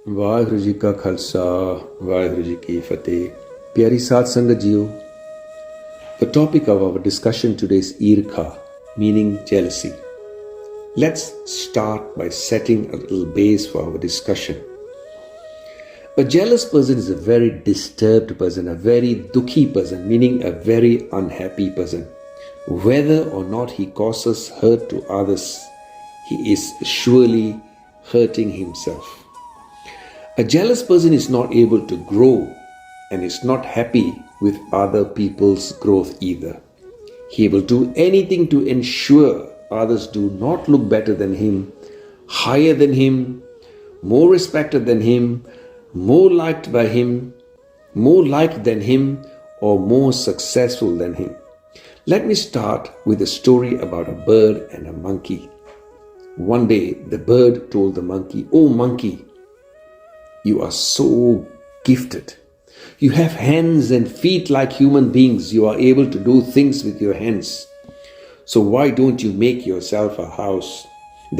ਵਾਹਿਗੁਰੂ ਜੀ ਕਾ ਖਾਲਸਾ ਵਾਹਿਗੁਰੂ ਜੀ ਕੀ ਫਤਿਹ ਪਿਆਰੀ ਸਾਧ ਸੰਗਤ JIO The topic of our discussion today is irkha, meaning jealousy. Let's start by setting a little base for our discussion. A jealous person is a very disturbed person, a very dukhi person, meaning a very unhappy person. Whether or not he causes hurt to others, he is surely hurting himself. A jealous person is not able to grow and is not happy with other people's growth either. He will do anything to ensure others do not look better than him, higher than him, more respected than him, more liked by him, more liked than him, or more successful than him. Let me start with a story about a bird and a monkey. One day, the bird told the monkey, "Oh monkey, you are so gifted. You have hands and feet like human beings. You are able to do things with your hands. So why don't you make yourself a house?"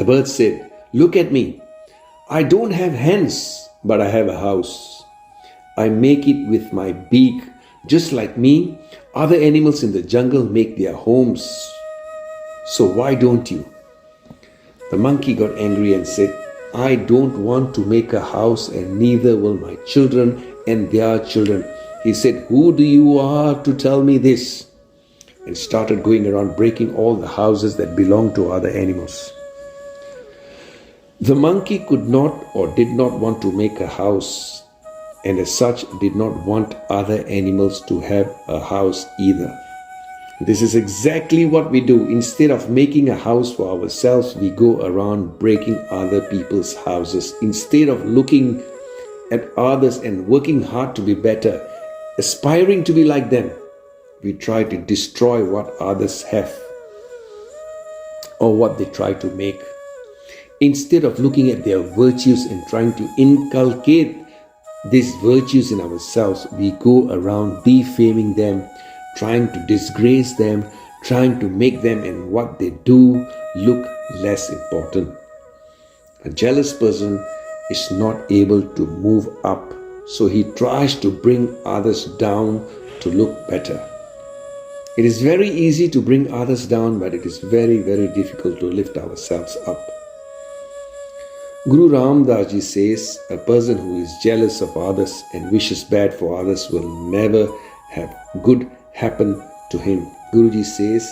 The bird said, "Look at me. I don't have hands, but I have a house. I make it with my beak. Just like me, other animals in the jungle make their homes. So why don't you?" The monkey got angry and said, "I don't want to make a house, and neither will my children and their children." He said, "Who do you are to tell me this?" And started going around breaking all the houses that belonged to other animals. The monkey could not or did not want to make a house, and as such did not want other animals to have a house either. This is exactly what we do. Instead of making a house for ourselves, we go around breaking other people's houses. Instead of looking at others and working hard to be better, aspiring to be like them, we try to destroy what others have or what they try to make. Instead of looking at their virtues and trying to inculcate these virtues in ourselves, we go around defaming them, trying to disgrace them, trying to make them and what they do look less important. A jealous person is not able to move up, so he tries to bring others down to look better. It is very easy to bring others down, but it is very, very difficult to lift ourselves up. Guru Ram Das Ji says, a person who is jealous of others and wishes bad for others will never have good happen to him. Guruji says,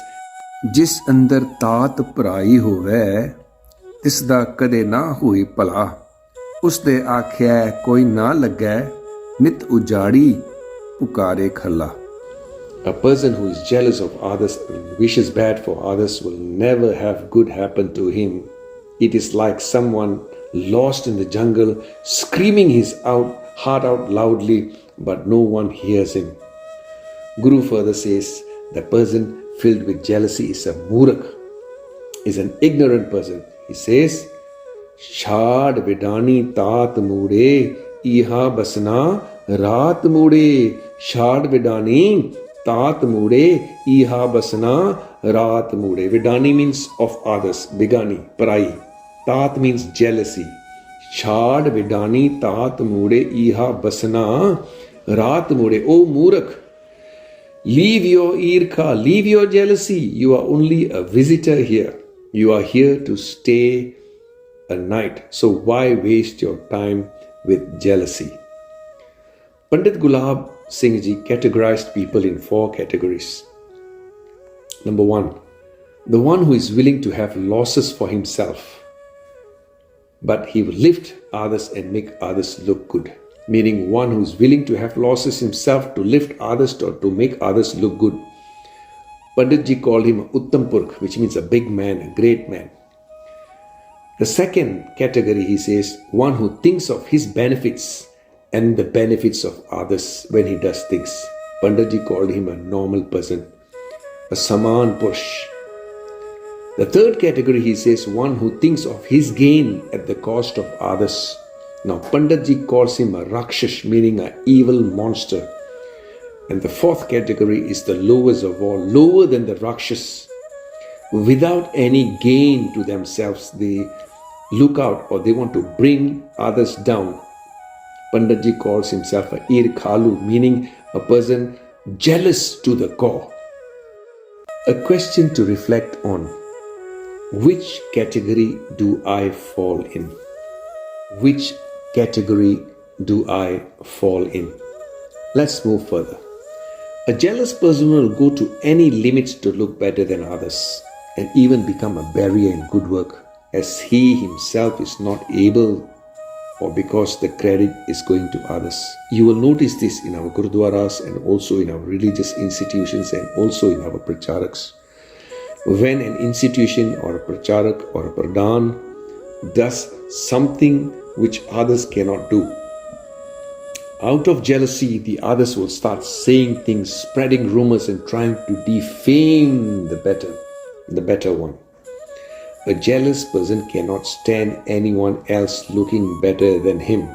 "जिस अंदर तात भराई होवे तिस दा कदे ना होई भला, उस दे आख्या कोई ना लगे, नित उजाड़ी पुकारे खला." A person who is jealous of others and wishes bad for others will never have good happen to him. It is like someone lost in the jungle screaming his heart out loudly, but no one hears him. Guru further says, the person filled with jealousy is a murak, is an ignorant person. He says, "Shad vidani tat mude, iha basna raat mude." Shad vidani tat mude, iha basna raat mude. Vidani means of others, bigani, parai. Tat means jealousy. Shad vidani tat mude, iha basna raat mude. O murak, leave your irkha, leave your jealousy. You are only a visitor here. You are here to stay a night. So why waste your time with jealousy? Pandit Gulab Singh Ji categorized people in 4 categories. Number 1, the one who is willing to have losses for himself, but he will lift others and make others look good. Meaning one who is willing to have losses himself to lift others or to make others look good. Pandit Ji called him Uttam Purkh, which means a big man, a great man. The second category, he says, one who thinks of his benefits and the benefits of others when he does things. Pandit Ji called him a normal person, a Saman Purush. The third category, he says, one who thinks of his gain at the cost of others. Now, Pandit Ji calls him a Rakshash, meaning an evil monster. And the fourth category is the lowest of all, lower than the Rakshas. Without any gain to themselves, they look out or they want to bring others down Panditji calls himself a irkhalu, meaning a person jealous to the core. A question to reflect on: which category do I fall in? Which category do I fall in? Let's move further. A jealous person will go to any limits to look better than others and even become a barrier in good work, as he himself is not able, or because the credit is going to others. You will notice this in our gurudwaras and also in our religious institutions and also in our pracharaks. When an institution or a pracharak or a pradhan does something which others cannot do, out of jealousy, the others will start saying things, spreading rumors and trying to defame the better one. A jealous person cannot stand anyone else looking better than him,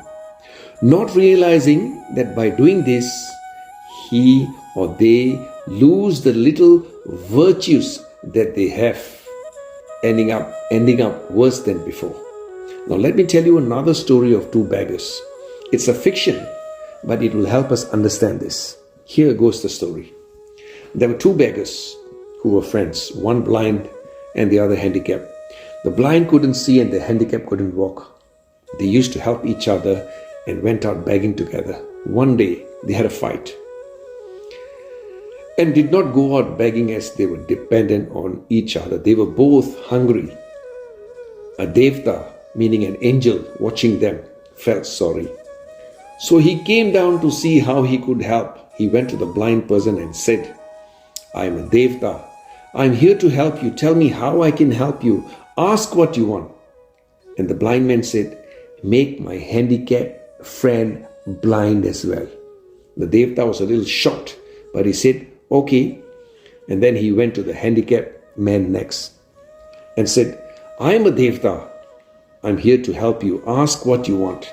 not realizing that by doing this, he or they lose the little virtues that they have, ending up worse than before. Now let me tell you another story of two beggars. It's a fiction, but it will help us understand this. Here goes the story. There were two beggars who were friends, one blind and the other handicapped. The blind couldn't see and the handicapped couldn't walk. They used to help each other and went out begging together. One day, they had a fight and did not go out begging as they were dependent on each other. They were both hungry. A devta, meaning an angel watching them, felt sorry. So he came down to see how he could help. He went to the blind person and said, "I am a devta. I am here to help you. Tell me how I can help you. Ask what you want." And the blind man said, "Make my handicapped friend blind as well." The devta was a little shocked, but he said, "Okay." And then he went to the handicapped man next and said, "I am a devta. I am here to help you. Ask what you want."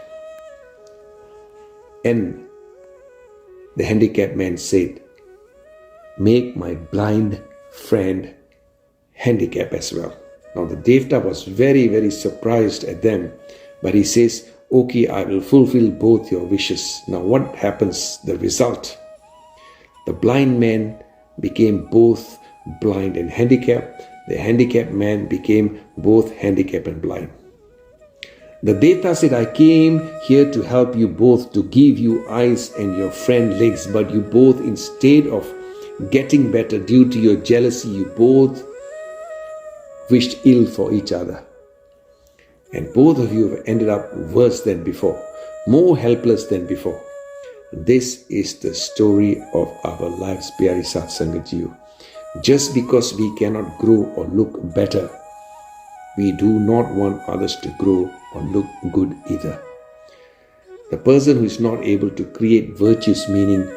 And the handicapped man said, "Make my blind friend handicapped as well." Now the devta was very, very surprised at them, but he says, "Okay, I will fulfill both your wishes." Now what happens? The result: the blind man became both blind and handicapped. The handicapped man became both handicapped and blind. The devta said, "I came here to help you both, to give you eyes and your friend legs, but you both, instead of getting better due to your jealousy, you both wished ill for each other. And both of you have ended up worse than before, more helpless than before." This is the story of our lives, Pyari Satsangat Ji. Just because we cannot grow or look better, we do not want others to grow or look good either. The person who is not able to create virtues, meaning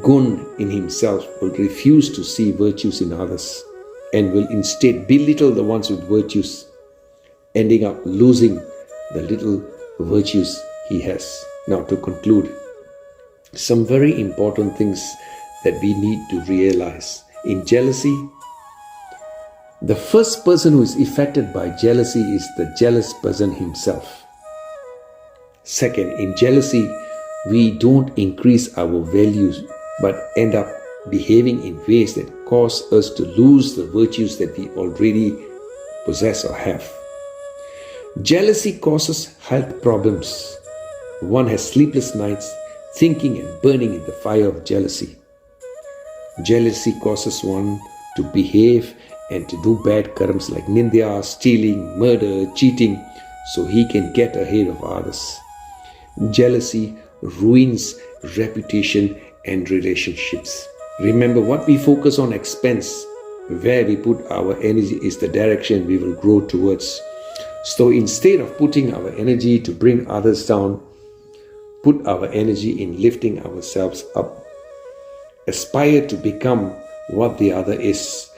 gun in himself, will refuse to see virtues in others and will instead belittle the ones with virtues, ending up losing the little virtues he has. Now, to conclude, some very important things that we need to realize. In jealousy, the first person who is affected by jealousy is the jealous person himself. Second, in jealousy, we don't increase our values but end up behaving in ways that cause us to lose the virtues that we already possess or have. Jealousy causes health problems. One has sleepless nights thinking and burning in the fire of jealousy. Jealousy causes one to behave and to do bad karmas like nindya, stealing, murder, cheating, so he can get ahead of others. Jealousy ruins reputation and relationships. Remember, what we focus on expense, where we put our energy is the direction we will grow towards. So instead of putting our energy to bring others down, put our energy in lifting ourselves up. Aspire to become what the other is.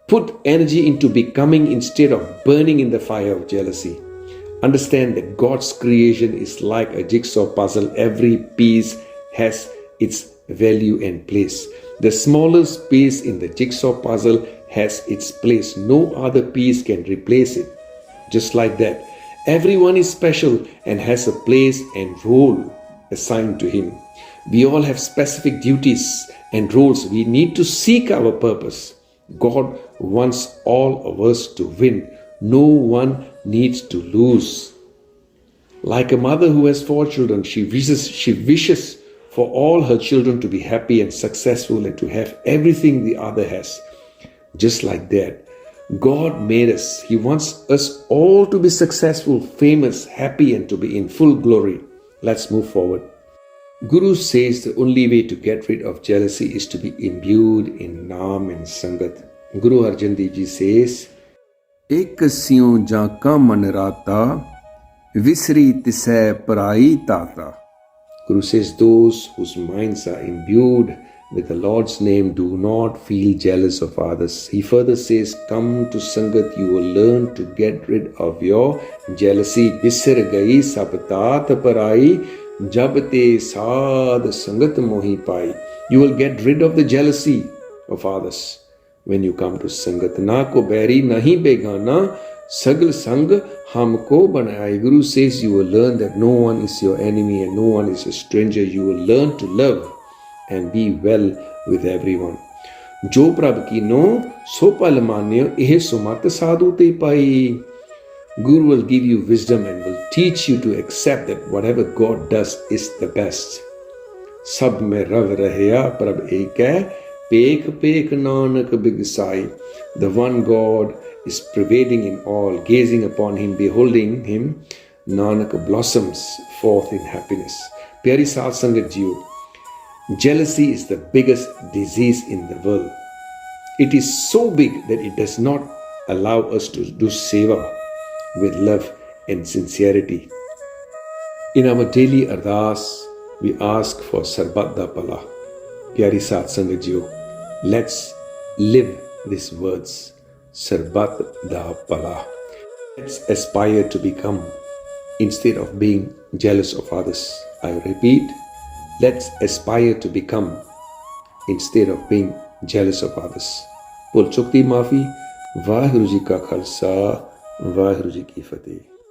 Put energy into becoming instead of burning in the fire of jealousy. Understand that God's creation is like a jigsaw puzzle. Every piece has its value and place. The smallest piece in the jigsaw puzzle has its place. No other piece can replace it. Just like that, everyone is special and has a place and role assigned to Him. We all have specific duties and roles. We need to seek our purpose. God wants all of us to win. No one needs to lose. Like a mother who has 4 children, she wishes for all her children to be happy and successful and to have everything the other has. Just like that, God made us. He wants us all to be successful, famous, happy, and to be in full glory. Let's move forward. Guru says the only way to get rid of jealousy is to be imbued in Naam and Sangat. Guru Arjan Dev Ji says, Ek siyon jaka man rata, visri tisai parai tata. Guru says, those whose minds are imbued with the Lord's name do not feel jealous of others. He further says, come to Sangat, you will learn to get rid of your jealousy. Visir gai sab tat parai, jab te sad sangat mohi pai. You will get rid of the jealousy of others when you come to Sangat. Na ko beri nahi begana, sagal sang hamko banai. Guru says you will learn that no one is your enemy and no one is a stranger. You will learn to love and be well with everyone. Jo prab kino so pal manyo eh sumat sadhu te pai. Guru will give you wisdom and will teach you to accept that whatever God does is the best. Sab mein rav rahya prab ek hai, pek pek nanak bigsai. The one God is pervading in all. Gazing upon Him, beholding Him, Nanak blossoms forth in happiness. Pyari Sath Sangat Jiyo, jealousy is the biggest disease in the world. It is so big that it does not allow us to do seva with love and sincerity. In our daily ardas, we ask for Sarbat da Pala. Pyari Sath Sangat Jiyo, let's live these words. Sarbat da Pala. Let's aspire to become, instead of being jealous of others. I repeat, let's aspire to become, instead of being jealous of others. Bol chuk di maafi. Vaheguru Ji ka Khalsa, Vaheguru Ji ki Fateh.